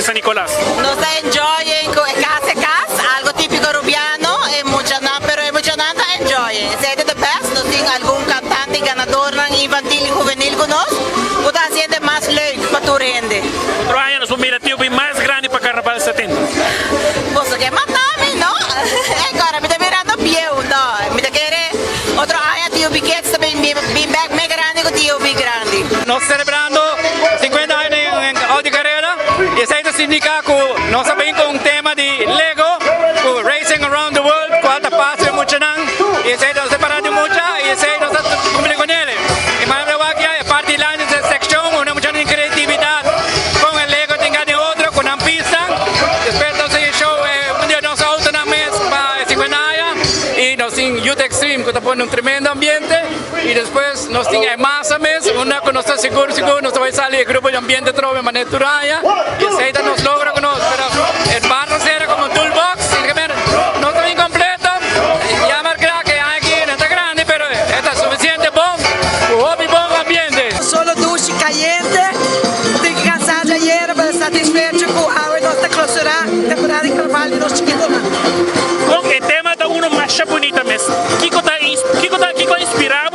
San Nicolás? Nos enjoying casa, algo típico rubiano, pero emocionante enjoying. Zij de best, nos zien algún cantante ganador ng infantil y juvenil con nos, puta haciendo más leuk para tu rende. Outro ano nós vamos mirar o mais grande para Carnaval 70. Posso que matami, no? Agora me tá mirando pieu, no? Me tá querer outro ano tio biquetes também bem back me grande com tio bem grande. Nós celebrando 50 anos em Audi Carrera e isso aí significa que nós sabemos com um tema de Lego, com Racing Around the World, com alta passo e muito não, e isso aí nós separamos muito e isso aí nós cumprimos com ele. E mais legal que é parte lá nessa secção, uma muita criatividade com o Lego tem de outro, com a pista, depois nós temos show, um dia nós auto na mesa para 50 anos e nós temos Youth Extreme, que está pondo um tremendo ambiente e depois nós temos massa mesmo, uma que nós está seguro, nós vai sair grupo de ambiente trove maneira turaya e isso aí nos logra com nós, pero el barro será como toolbox, no está incompleto, ya marcará que hay aquí en esta grande, pero está suficiente bom, hobby bom ambiente. Solo douche caliente, tem que cansar de ayer para satisfecho com a água nossa clausurar temporada de carnaval e nós chiquitos lá. Com o tema da uma marcha bonita mesmo. Kiko tá inspirado